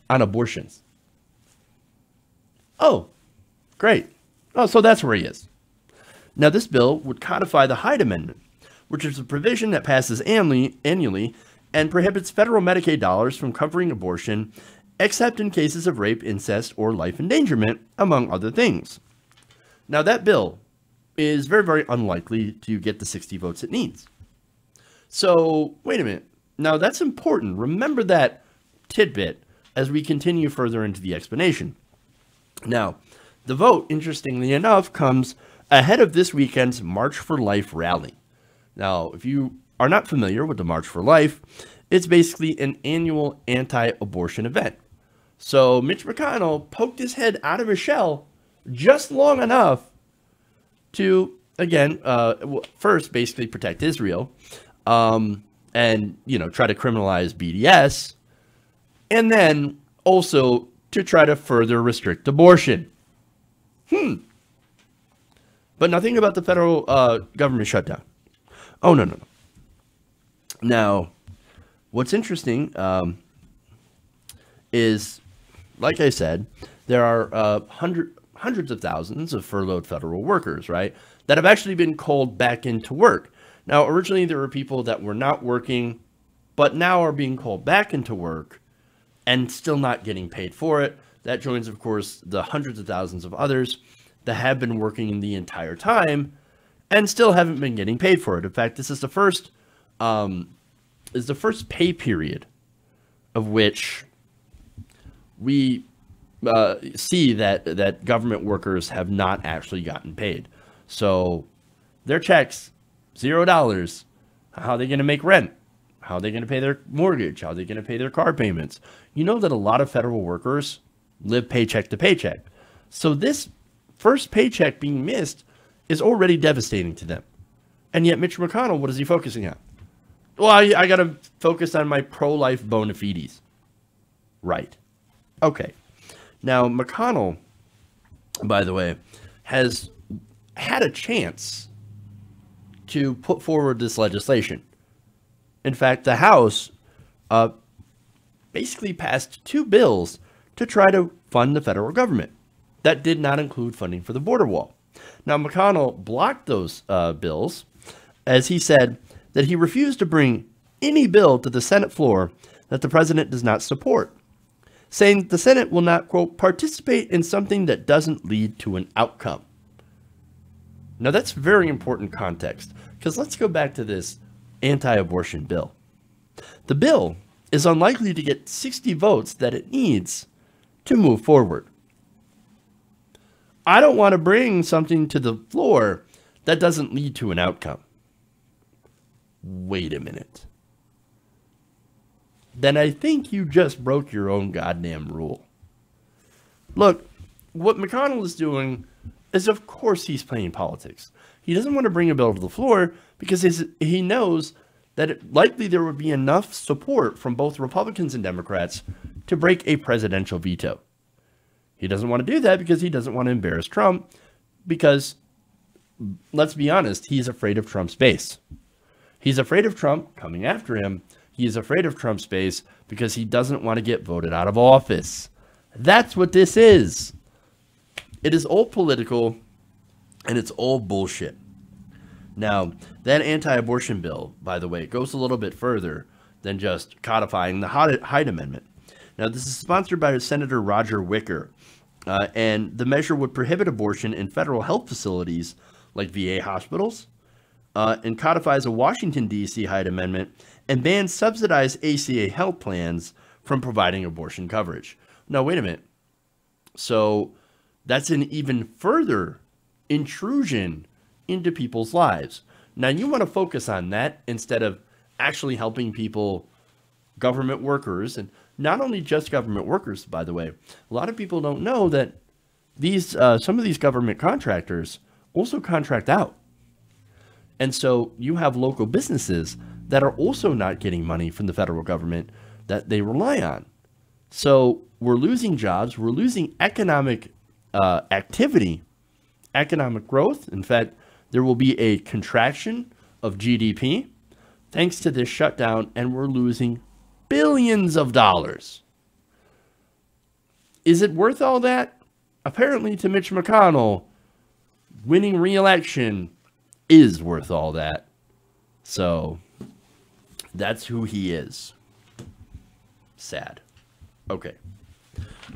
on abortions. Oh, great. Oh, so that's where he is. Now, this bill would codify the Hyde Amendment, which is a provision that passes annually and prohibits federal Medicaid dollars from covering abortion, except in cases of rape, incest, or life endangerment, among other things. Now, that bill is very, very unlikely to get the 60 votes it needs. So, wait a minute. Now, that's important. Remember that tidbit as we continue further into the explanation. Now, the vote, interestingly enough, comes ahead of this weekend's March for Life rally. Now, if you are not familiar with the March for Life, it's basically an annual anti-abortion event. So, Mitch McConnell poked his head out of his shell just long enough to, again, first basically protect Israel, and, you know, try to criminalize BDS, and then also to try to further restrict abortion. But nothing about the federal government shutdown. Oh, no. Now, what's interesting is, like I said, there are hundreds of thousands of furloughed federal workers, right, that have actually been called back into work. Now, originally, there were people that were not working, but now are being called back into work and still not getting paid for it. That joins, of course, the hundreds of thousands of others that have been working the entire time and still haven't been getting paid for it. In fact, this is the first pay period of which we see that government workers have not actually gotten paid. So their checks, $0. How are they going to make rent? How are they going to pay their mortgage? How are they going to pay their car payments? You know that a lot of federal workers live paycheck to paycheck. So this first paycheck being missed is already devastating to them. And yet Mitch McConnell, what is he focusing on? Well, I got to focus on my pro-life bona fides. Right. Okay. Now, McConnell, by the way, has had a chance to put forward this legislation. In fact, the House basically passed 2 bills to try to fund the federal government. That did not include funding for the border wall. Now, McConnell blocked those bills as he said that he refused to bring any bill to the Senate floor that the president does not support, saying that the Senate will not, quote, participate in something that doesn't lead to an outcome. Now, that's very important context, because let's go back to this anti-abortion bill. The bill is unlikely to get 60 votes that it needs to move forward. I don't want to bring something to the floor that doesn't lead to an outcome. Wait a minute. Then I think you just broke your own goddamn rule. Look, what McConnell is doing is, of course, he's playing politics. He doesn't want to bring a bill to the floor because he knows that likely there would be enough support from both Republicans and Democrats to break a presidential veto. He doesn't want to do that because he doesn't want to embarrass Trump because, let's be honest, he's afraid of Trump's base. He's afraid of Trump coming after him. He is afraid of Trump's base because he doesn't want to get voted out of office. That's what this is. It is all political, And it's all bullshit. Now, that anti-abortion bill, by the way, goes a little bit further than just codifying the Hyde Amendment. Now, this is sponsored by Senator Roger Wicker, and the measure would prohibit abortion in federal health facilities like VA hospitals, and codifies a Washington, D.C. Hyde Amendment and bans subsidized ACA health plans from providing abortion coverage. Now, wait a minute. So that's an even further intrusion into people's lives. Now, you want to focus on that instead of actually helping people, government workers, and not only just government workers, by the way. A lot of people don't know that these some of these government contractors also contract out. And so you have local businesses that are also not getting money from the federal government that they rely on. So we're losing jobs, we're losing economic activity, economic growth. In fact, there will be a contraction of GDP thanks to this shutdown, and we're losing billions of dollars. Is it worth all that? Apparently, to Mitch McConnell, winning re-election is worth all that. So that's who he is. Sad. Okay.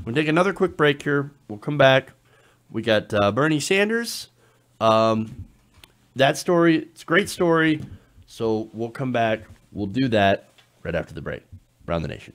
We'll take another quick break here. We'll come back. We got Bernie Sanders. That story, it's a great story. So we'll come back. We'll do that right after the break. Around the Nation.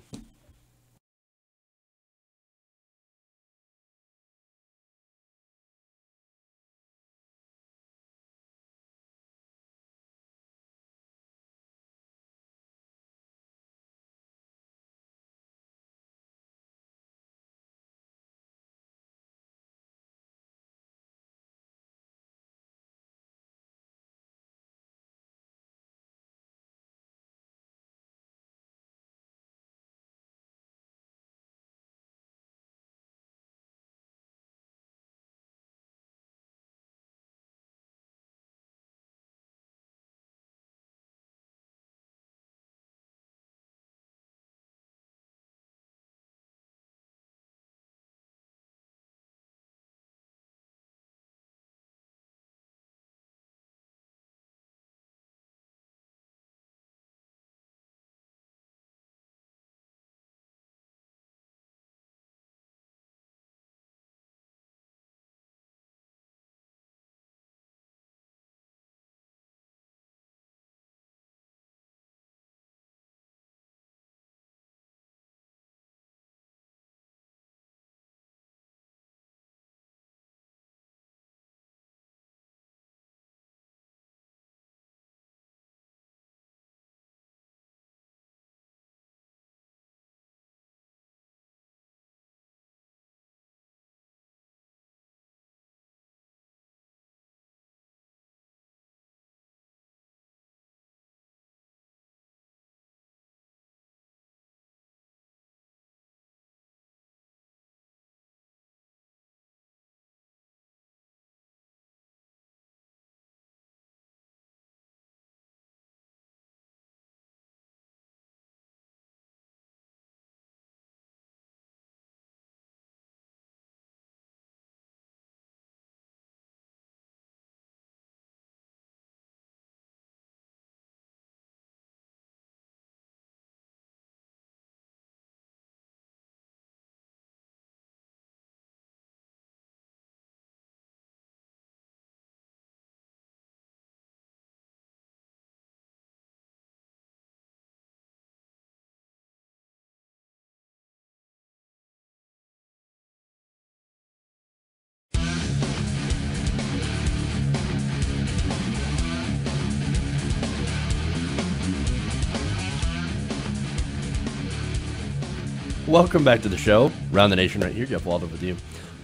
Welcome back to the show. Around the Nation right here. Jeff Waldorf with you.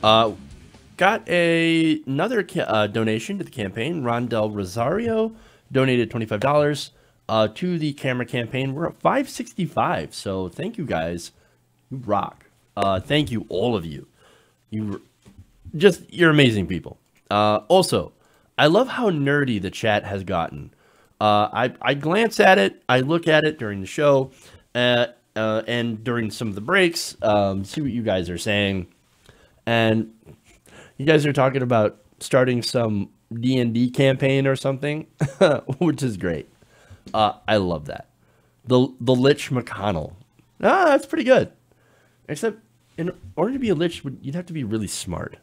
Got another donation to the campaign. Rondell Rosario donated $25 to the camera campaign. We're at 565. So thank you guys. You rock. Thank you, all of you. You're amazing people. Also, I love how nerdy the chat has gotten. I glance at it. I look at it during the show. And during some of the breaks, see what you guys are saying. And you guys are talking about starting some D&D campaign or something, which is great. I love that. The Lich McConnell. That's pretty good. Except in order to be a Lich, you'd have to be really smart.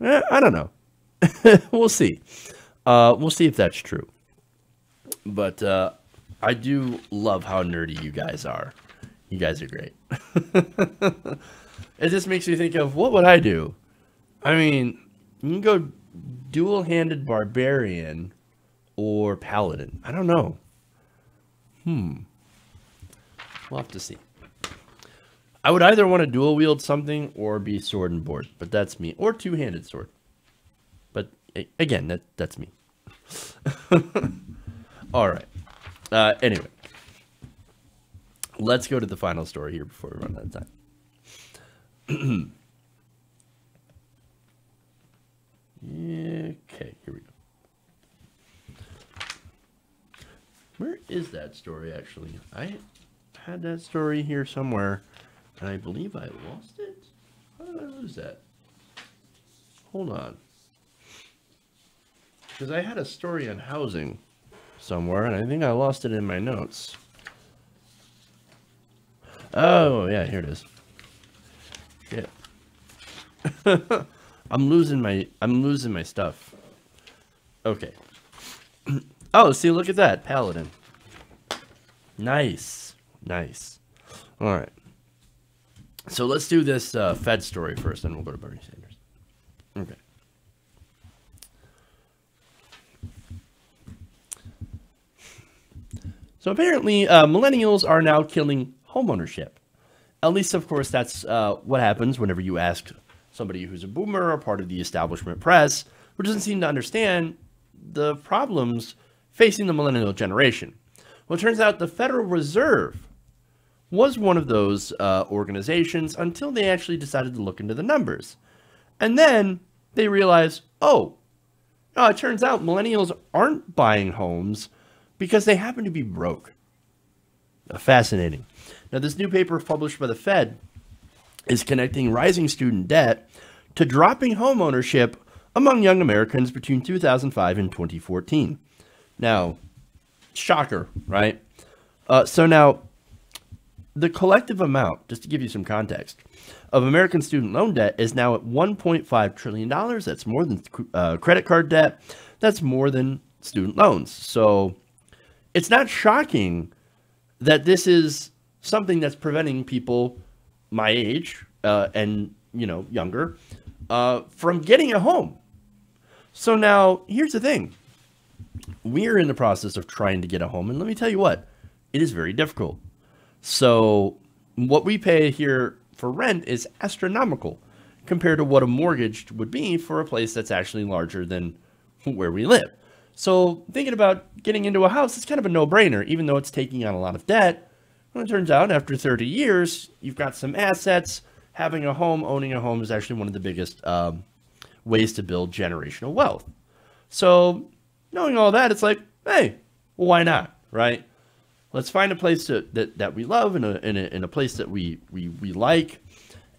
I don't know. We'll see. We'll see if that's true. But I do love how nerdy you guys are. You guys are great. It just makes me think of, what would I do? I mean, you can go dual-handed barbarian or paladin. I don't know. We'll have to see. I would either want to dual wield something or be sword and board, but that's me. Or two-handed sword. But again, that's me. All right. Anyway, let's go to the final story here before we run out of time. Okay, here we go. Where is that story, actually? I had that story here somewhere, and I believe I lost it. How did I lose that? Hold on. Because I had a story on housing somewhere, and I think I lost it in my notes. Oh, yeah, here it is. Shit. I'm losing my stuff. Okay. Oh, see, look at that. Paladin. Nice. Nice. All right. So let's do this Fed story first, then we'll go to Bernie Sanders. Okay. So apparently, millennials are now killing homeownership. At least, of course, that's what happens whenever you ask somebody who's a boomer or part of the establishment press, who doesn't seem to understand the problems facing the millennial generation. Well, it turns out the Federal Reserve was one of those organizations until they actually decided to look into the numbers. And then they realized, it turns out millennials aren't buying homes because they happen to be broke. Fascinating. Now, this new paper published by the Fed is connecting rising student debt to dropping home ownership among young Americans between 2005 and 2014. Now, shocker, right? So now, the collective amount, just to give you some context, of American student loan debt is now at $1.5 trillion. That's more than credit card debt. That's more than student loans. So it's not shocking that this is something that's preventing people my age and, younger from getting a home. So now here's the thing. We're in the process of trying to get a home. And let me tell you what, it is very difficult. So what we pay here for rent is astronomical compared to what a mortgage would be for a place that's actually larger than where we live. So thinking about getting into a house is kind of a no-brainer, even though it's taking on a lot of debt. Well, it turns out after 30 years, you've got some assets. Having a home, owning a home is actually one of the biggest ways to build generational wealth. So knowing all that, it's like, hey, well, why not, right? Let's find a place that we love in a place that we like,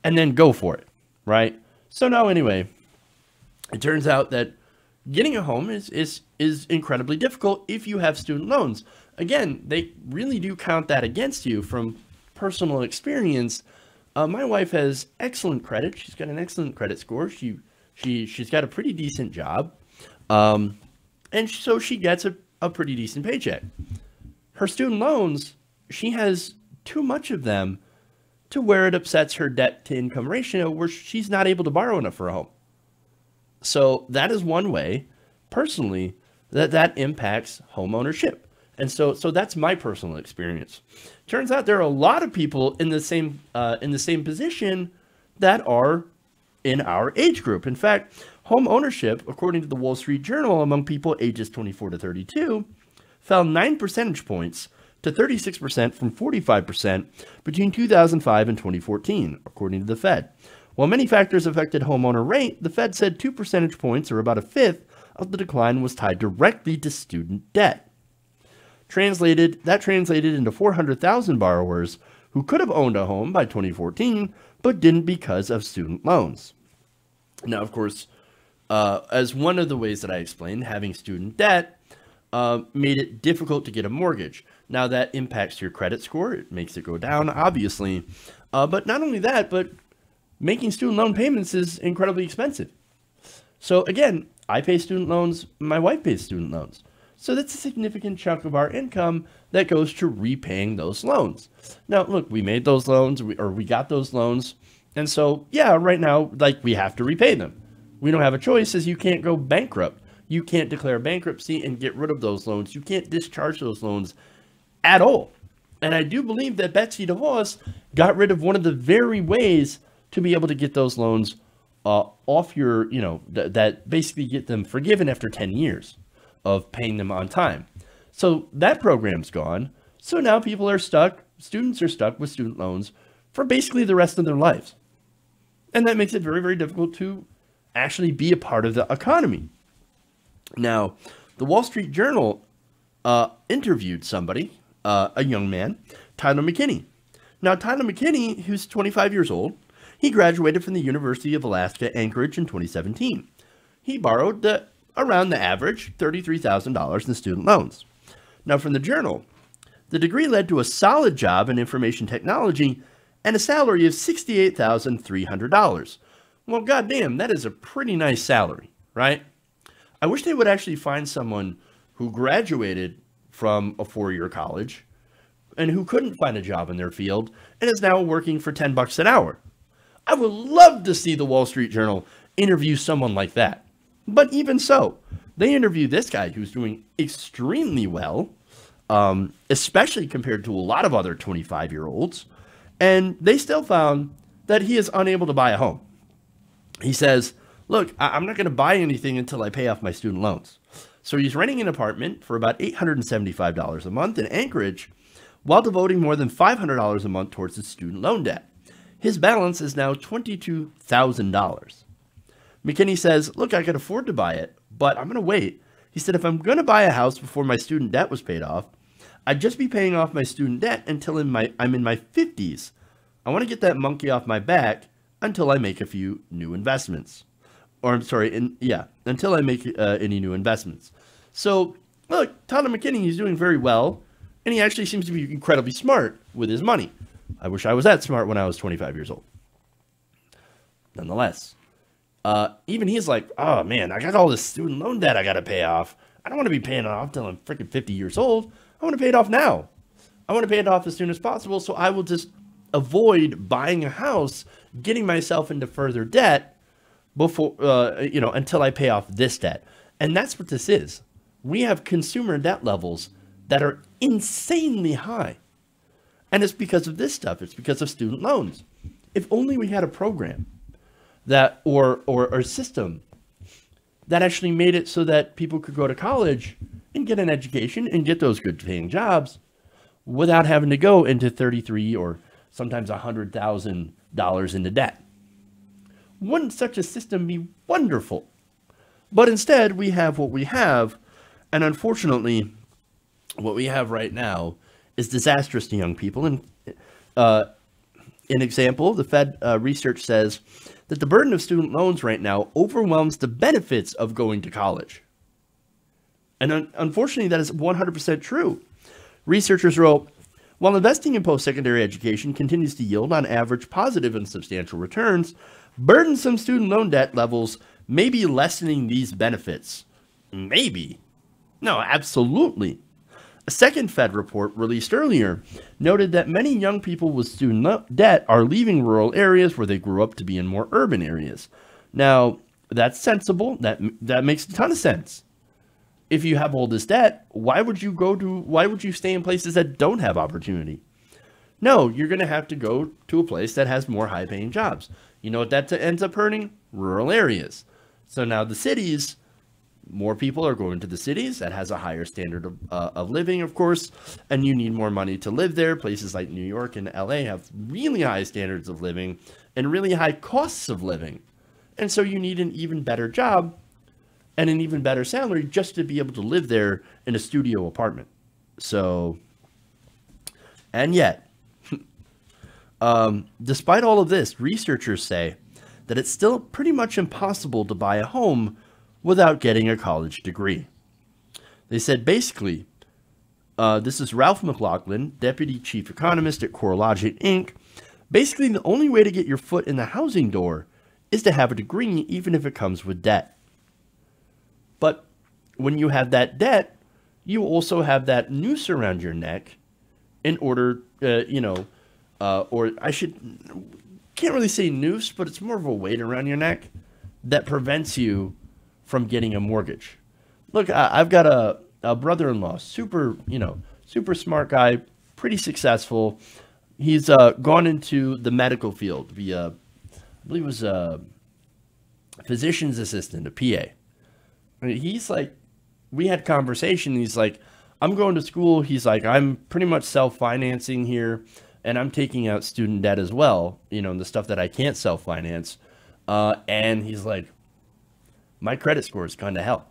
and then go for it, right? So now, anyway, it turns out that getting a home is incredibly difficult if you have student loans. Again, they really do count that against you from personal experience. My wife has excellent credit. She's got an excellent credit score. She's got a pretty decent job, and so she gets a pretty decent paycheck. Her student loans, she has too much of them to where it upsets her debt to income ratio, where she's not able to borrow enough for a home. So that is one way, personally, that impacts home ownership. And so that's my personal experience. Turns out there are a lot of people in the same position that are in our age group. In fact, home ownership, according to the Wall Street Journal, among people ages 24 to 32, fell 9 percentage points to 36% from 45% between 2005 and 2014, according to the Fed. While many factors affected homeowner rate, the Fed said 2 percentage points, or about a fifth, of the decline was tied directly to student debt. That translated into 400,000 borrowers who could have owned a home by 2014, but didn't because of student loans. Now, of course, As one of the ways that I explained, having student debt made it difficult to get a mortgage. Now that impacts your credit score. It makes it go down, obviously. But not only that, but making student loan payments is incredibly expensive. So again, I pay student loans, my wife pays student loans. So that's a significant chunk of our income that goes to repaying those loans. Now, look, we made those loans, we got those loans. And so, yeah, right now, like, we have to repay them. We don't have a choice, as you can't go bankrupt. You can't declare bankruptcy and get rid of those loans. You can't discharge those loans at all. And I do believe that Betsy DeVos got rid of one of the very ways to be able to get those loans off your, that basically get them forgiven after 10 years of paying them on time. So that program's gone. So now people are stuck, students are stuck with student loans for basically the rest of their lives. And that makes it very, very difficult to actually be a part of the economy. Now, the Wall Street Journal interviewed somebody, a young man, Tyler McKinney. Now, Tyler McKinney, who's 25 years old, he graduated from the University of Alaska, Anchorage in 2017. He borrowed around the average $33,000 in student loans. Now, from the Journal, the degree led to a solid job in information technology and a salary of $68,300. Well, goddamn, that is a pretty nice salary, right? I wish they would actually find someone who graduated from a four-year college and who couldn't find a job in their field and is now working for $10 an hour. I would love to see the Wall Street Journal interview someone like that. But even so, they interviewed this guy who's doing extremely well, especially compared to a lot of other 25-year-olds, and they still found that he is unable to buy a home. He says, look, I'm not going to buy anything until I pay off my student loans. So he's renting an apartment for about $875 a month in Anchorage while devoting more than $500 a month towards his student loan debt. His balance is now $22,000. McKinney says, look, I could afford to buy it, but I'm going to wait. He said, if I'm going to buy a house before my student debt was paid off, I'd just be paying off my student debt until I'm in my 50s. I want to get that monkey off my back until I make a few new investments. Or I'm sorry, until I make any new investments. So, look, Tyler McKinney, he's doing very well, and he actually seems to be incredibly smart with his money. I wish I was that smart when I was 25 years old. Nonetheless, even he's like, oh man, I got all this student loan debt I got to pay off. I don't want to be paying it off till I'm freaking 50 years old. I want to pay it off now. I want to pay it off as soon as possible, so I will just avoid buying a house, getting myself into further debt before, until I pay off this debt. And that's what this is. We have consumer debt levels that are insanely high. And it's because of this stuff. It's because of student loans. If only we had a program that, or a system that actually made it so that people could go to college and get an education and get those good paying jobs without having to go into $33,000 or sometimes $100,000 into debt. Wouldn't such a system be wonderful? But instead, we have what we have, and unfortunately, what we have right now is disastrous to young people. And an example, the Fed research says that the burden of student loans right now overwhelms the benefits of going to college. And unfortunately, that is 100% true. Researchers wrote, while investing in post-secondary education continues to yield on average positive and substantial returns, burdensome student loan debt levels may be lessening these benefits. Maybe. No, absolutely. A second Fed report released earlier noted that many young people with student debt are leaving rural areas where they grew up to be in more urban areas. Now, that's sensible. That makes a ton of sense. If you have all this debt, why would you stay in places that don't have opportunity? No, you're going to have to go to a place that has more high-paying jobs. You know what that ends up hurting? Rural areas. So now the cities, more people are going to the cities. That has a higher standard of living, of course, and you need more money to live there. Places like New York and LA have really high standards of living and really high costs of living. And so you need an even better job and an even better salary just to be able to live there in a studio apartment. So, and yet, despite all of this, researchers say that it's still pretty much impossible to buy a home without getting a college degree. They said basically, this is Ralph McLaughlin, Deputy Chief Economist at CoreLogic, Inc. Basically, the only way to get your foot in the housing door is to have a degree, even if it comes with debt. But when you have that debt, you also have that noose around your neck in order, or can't really say noose, but it's more of a weight around your neck that prevents you from getting a mortgage. Look, I've got a brother-in-law, super smart guy, pretty successful. He's gone into the medical field via, I believe it was a physician's assistant, a PA. I mean, he's like, we had conversation. He's like, I'm going to school. He's like, I'm pretty much self-financing here, and I'm taking out student debt as well, the stuff that I can't self-finance. And he's like, my credit score is kind of hell.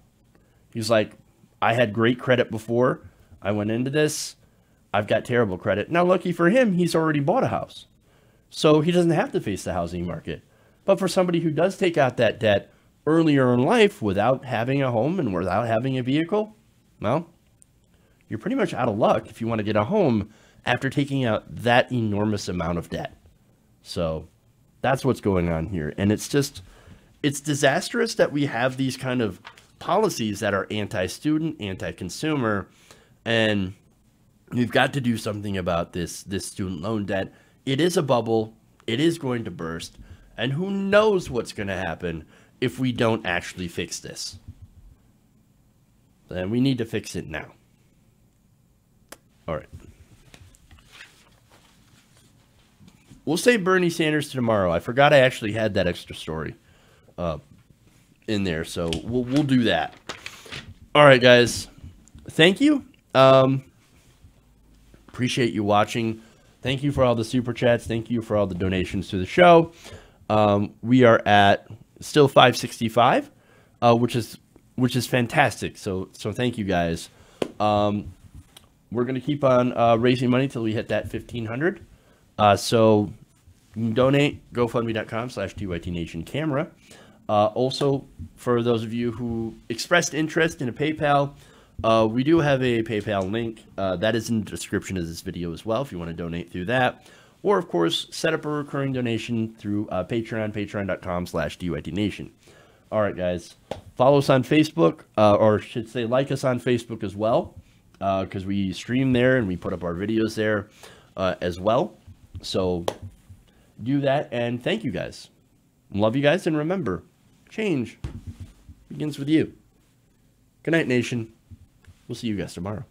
He's like, I had great credit before I went into this. I've got terrible credit. Now, lucky for him, he's already bought a house, so he doesn't have to face the housing market. But for somebody who does take out that debt earlier in life without having a home and without having a vehicle, well, you're pretty much out of luck if you want to get a home after taking out that enormous amount of debt. So that's what's going on here. And it's disastrous that we have these kind of policies that are anti-student, anti-consumer, and we've got to do something about this student loan debt. It is a bubble. It is going to burst. And who knows what's going to happen if we don't actually fix this. Then we need to fix it now. All right. We'll save Bernie Sanders to tomorrow. I forgot I actually had that extra story in there, so we'll do that. All right, guys. Thank you. Appreciate you watching. Thank you for all the super chats. Thank you for all the donations to the show. We are at still 565, which is fantastic. So thank you guys. We're gonna keep on raising money till we hit that 1,500. So you can donate, GoFundMe.com/DYTNationCamera. Also, for those of you who expressed interest in a PayPal, we do have a PayPal link that is in the description of this video as well if you want to donate through that. Or, of course, set up a recurring donation through Patreon, patreon.com/DYTNation. All right, guys. Follow us on Facebook, or I should say like us on Facebook as well, because we stream there and we put up our videos there as well. So do that, and thank you guys. Love you guys, and remember, change begins with you. Good night, nation. We'll see you guys tomorrow.